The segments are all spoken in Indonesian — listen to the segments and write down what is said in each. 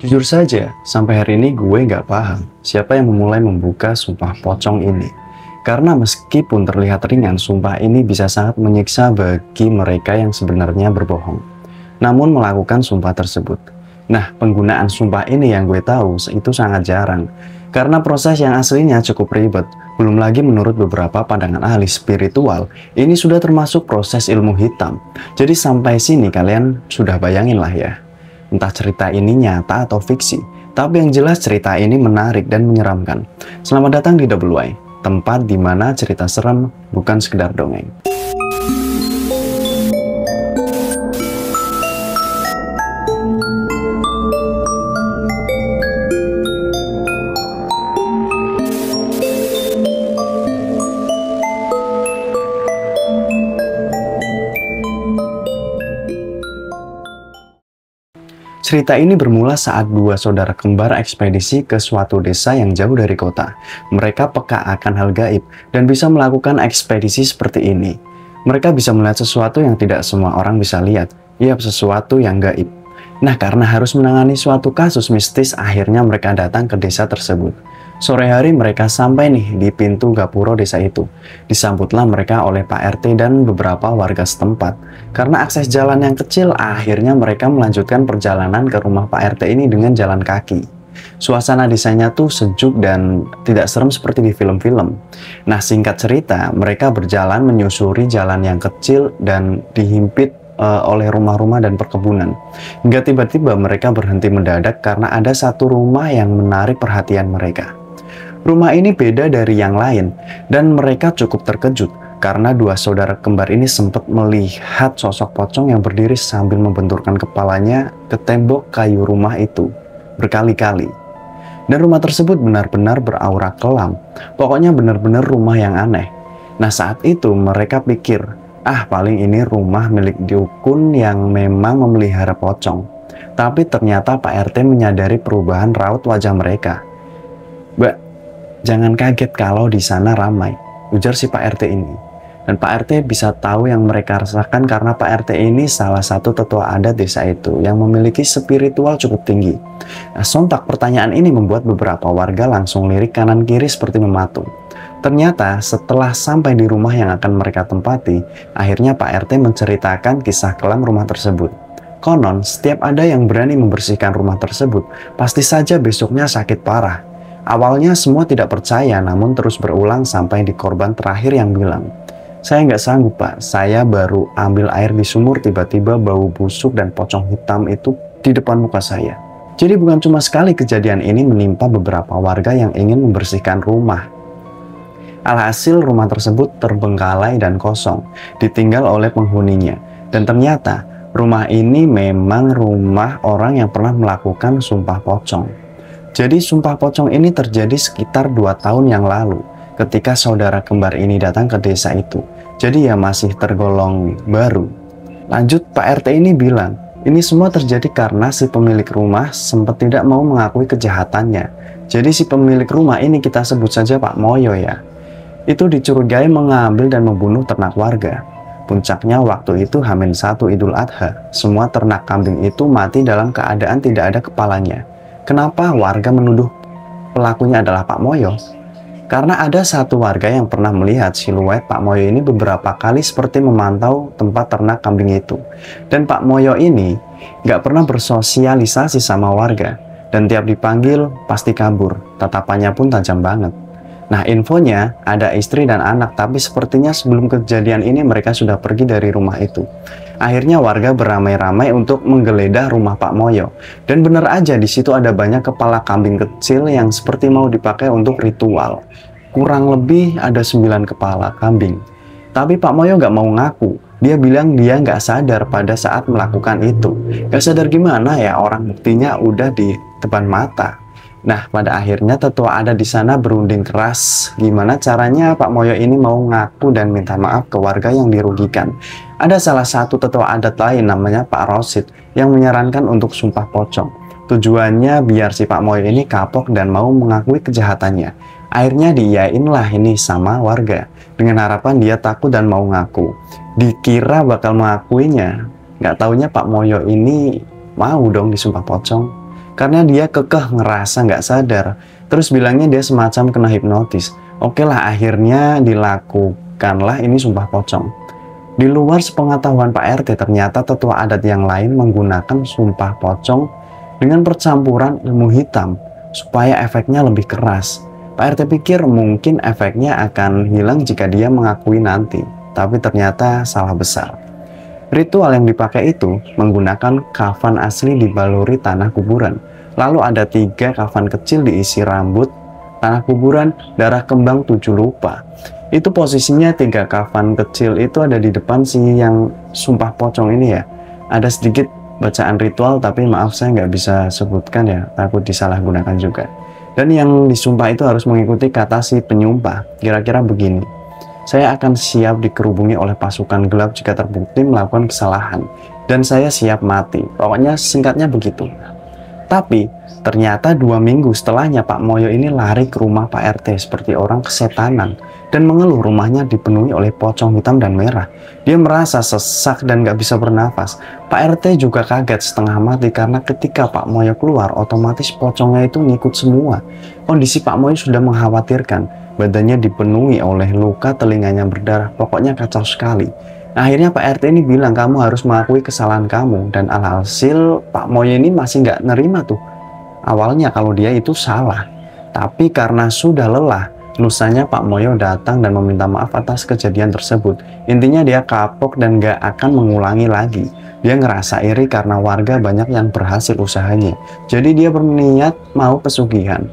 Jujur saja, sampai hari ini gue nggak paham siapa yang memulai membuka sumpah pocong ini. Karena meskipun terlihat ringan, sumpah ini bisa sangat menyiksa bagi mereka yang sebenarnya berbohong, namun melakukan sumpah tersebut. Nah, penggunaan sumpah ini yang gue tahu itu sangat jarang, karena proses yang aslinya cukup ribet. Belum lagi menurut beberapa pandangan ahli spiritual, ini sudah termasuk proses ilmu hitam. Jadi sampai sini kalian sudah bayangin lah ya. Entah cerita ini nyata atau fiksi, tapi yang jelas cerita ini menarik dan menyeramkan. Selamat datang di Double Y, tempat di mana cerita serem bukan sekedar dongeng. Cerita ini bermula saat dua saudara kembar ekspedisi ke suatu desa yang jauh dari kota. Mereka peka akan hal gaib dan bisa melakukan ekspedisi seperti ini. Mereka bisa melihat sesuatu yang tidak semua orang bisa lihat, sesuatu yang gaib. Nah, karena harus menangani suatu kasus mistis, akhirnya mereka datang ke desa tersebut. Sore hari mereka sampai nih di pintu gapuro desa itu. Disambutlah mereka oleh Pak RT dan beberapa warga setempat. Karena akses jalan yang kecil, akhirnya mereka melanjutkan perjalanan ke rumah Pak RT ini dengan jalan kaki. Suasana desanya tuh sejuk dan tidak serem seperti di film-film. Nah, singkat cerita, mereka berjalan menyusuri jalan yang kecil dan dihimpit oleh rumah-rumah dan perkebunan. Hingga tiba-tiba mereka berhenti mendadak karena ada satu rumah yang menarik perhatian mereka. Rumah ini beda dari yang lain dan mereka cukup terkejut karena dua saudara kembar ini sempat melihat sosok pocong yang berdiri sambil membenturkan kepalanya ke tembok kayu rumah itu berkali-kali. Dan rumah tersebut benar-benar beraura kelam. Pokoknya benar-benar rumah yang aneh. Nah, saat itu mereka pikir, paling ini rumah milik dukun yang memang memelihara pocong. Tapi ternyata Pak RT menyadari perubahan raut wajah mereka. "Mbak, jangan kaget kalau di sana ramai," ujar si Pak RT ini. Dan Pak RT bisa tahu yang mereka rasakan karena Pak RT ini salah satu tetua adat desa itu yang memiliki spiritual cukup tinggi. Nah, sontak pertanyaan ini membuat beberapa warga langsung lirik kanan kiri seperti mematung. Ternyata setelah sampai di rumah yang akan mereka tempati, akhirnya Pak RT menceritakan kisah kelam rumah tersebut. Konon, setiap ada yang berani membersihkan rumah tersebut, pasti saja besoknya sakit parah. Awalnya semua tidak percaya, namun terus berulang sampai di korban terakhir yang bilang, "Saya nggak sanggup, Pak. Saya baru ambil air di sumur, tiba-tiba bau busuk dan pocong hitam itu di depan muka saya." Jadi bukan cuma sekali kejadian ini menimpa beberapa warga yang ingin membersihkan rumah. Alhasil rumah tersebut terbengkalai dan kosong, ditinggal oleh penghuninya. Dan ternyata rumah ini memang rumah orang yang pernah melakukan sumpah pocong. Jadi sumpah pocong ini terjadi sekitar 2 tahun yang lalu ketika saudara kembar ini datang ke desa itu. Jadi ya masih tergolong baru. Lanjut, Pak RT ini bilang, ini semua terjadi karena si pemilik rumah sempat tidak mau mengakui kejahatannya. Jadi si pemilik rumah ini kita sebut saja Pak Moyo ya. Itu dicurigai mengambil dan membunuh ternak warga. Puncaknya waktu itu H-1 Idul Adha. Semua ternak kambing itu mati dalam keadaan tidak ada kepalanya. Kenapa warga menuduh pelakunya adalah Pak Moyo? Karena ada satu warga yang pernah melihat siluet Pak Moyo ini beberapa kali seperti memantau tempat ternak kambing itu. Dan Pak Moyo ini nggak pernah bersosialisasi sama warga. Dan tiap dipanggil pasti kabur, tatapannya pun tajam banget. Nah, infonya ada istri dan anak, tapi sepertinya sebelum kejadian ini mereka sudah pergi dari rumah itu. Akhirnya warga beramai-ramai untuk menggeledah rumah Pak Moyo. Dan benar aja di situ ada banyak kepala kambing kecil yang seperti mau dipakai untuk ritual. Kurang lebih ada 9 kepala kambing. Tapi Pak Moyo nggak mau ngaku. Dia bilang dia nggak sadar pada saat melakukan itu. Nggak sadar gimana ya, orang buktinya udah di depan mata. Nah, pada akhirnya tetua adat di sana berunding keras gimana caranya Pak Moyo ini mau ngaku dan minta maaf ke warga yang dirugikan. Ada salah satu tetua adat lain namanya Pak Rosid yang menyarankan untuk sumpah pocong. Tujuannya biar si Pak Moyo ini kapok dan mau mengakui kejahatannya. Akhirnya diiyainlah ini sama warga dengan harapan dia takut dan mau ngaku. Dikira bakal mengakuinya, nggak taunya Pak Moyo ini mau dong disumpah pocong. karena dia kekeh ngerasa nggak sadar. Terus bilangnya dia semacam kena hipnotis. Oke lah, akhirnya dilakukanlah ini sumpah pocong. Di luar sepengetahuan Pak RT, ternyata tetua adat yang lain menggunakan sumpah pocong dengan percampuran ilmu hitam supaya efeknya lebih keras. Pak RT pikir mungkin efeknya akan hilang jika dia mengakui nanti, tapi ternyata salah besar. Ritual yang dipakai itu menggunakan kafan asli dibaluri tanah kuburan. Lalu ada 3 kafan kecil diisi rambut, tanah kuburan, darah kembang 7 lupa. Itu posisinya 3 kafan kecil itu ada di depan si yang sumpah pocong ini ya. Ada sedikit bacaan ritual, tapi maaf saya nggak bisa sebutkan ya, takut disalahgunakan juga. Dan yang disumpah itu harus mengikuti kata si penyumpah, kira-kira begini: saya akan siap dikerubungi oleh pasukan gelap jika terbukti melakukan kesalahan, dan saya siap mati. Pokoknya singkatnya begitu. Tapi ternyata 2 minggu setelahnya Pak Moyo ini lari ke rumah Pak RT seperti orang kesetanan dan mengeluh rumahnya dipenuhi oleh pocong hitam dan merah. Dia merasa sesak dan gak bisa bernafas. Pak RT juga kaget setengah mati karena ketika Pak Moyo keluar otomatis pocongnya itu ngikut semua. Kondisi Pak Moyo sudah mengkhawatirkan. Badannya dipenuhi oleh luka, telinganya berdarah, pokoknya kacau sekali. Akhirnya Pak RT ini bilang kamu harus mengakui kesalahan kamu, dan alhasil Pak Moyo ini masih nggak nerima tuh. Awalnya kalau dia itu salah, tapi karena sudah lelah, lusanya Pak Moyo datang dan meminta maaf atas kejadian tersebut. Intinya dia kapok dan nggak akan mengulangi lagi. Dia ngerasa iri karena warga banyak yang berhasil usahanya, jadi dia berniat mau pesugihan.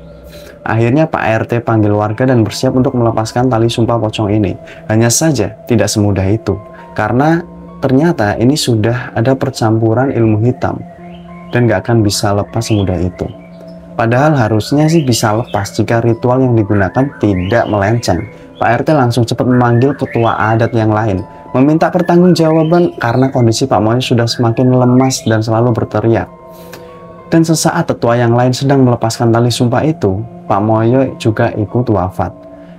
Akhirnya Pak RT panggil warga dan bersiap untuk melepaskan tali sumpah pocong ini. Hanya saja tidak semudah itu, karena ternyata ini sudah ada percampuran ilmu hitam dan gak akan bisa lepas semudah itu. Padahal harusnya sih bisa lepas jika ritual yang digunakan tidak melenceng. Pak RT langsung cepat memanggil ketua adat yang lain, meminta pertanggungjawaban karena kondisi Pak Moyo sudah semakin lemas dan selalu berteriak. Dan sesaat tetua yang lain sedang melepaskan tali sumpah itu, Pak Moyo juga ikut wafat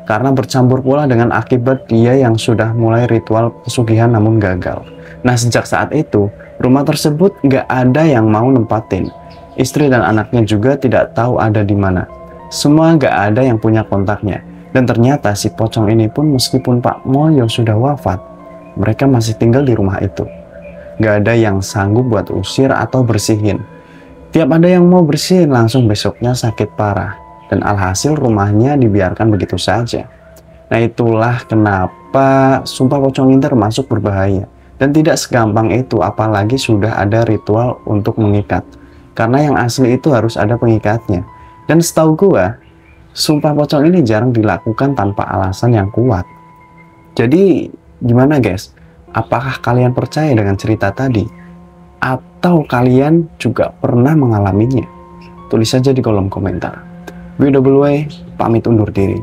karena bercampur pula dengan akibat dia yang sudah mulai ritual pesugihan namun gagal. Nah, sejak saat itu rumah tersebut nggak ada yang mau nempatin. Istri dan anaknya juga tidak tahu ada di mana. Semua nggak ada yang punya kontaknya. Dan ternyata si pocong ini pun meskipun Pak Moyo sudah wafat, mereka masih tinggal di rumah itu. Nggak ada yang sanggup buat usir atau bersihin. Tiap ada yang mau bersihin langsung besoknya sakit parah. Dan alhasil rumahnya dibiarkan begitu saja. Nah, itulah kenapa sumpah pocong ini termasuk berbahaya. Dan tidak segampang itu, apalagi sudah ada ritual untuk mengikat. Karena yang asli itu harus ada pengikatnya. Dan setahu gua, sumpah pocong ini jarang dilakukan tanpa alasan yang kuat. Jadi gimana guys? Apakah kalian percaya dengan cerita tadi? Atau kalian juga pernah mengalaminya? Tulis saja di kolom komentar. BWW pamit undur diri.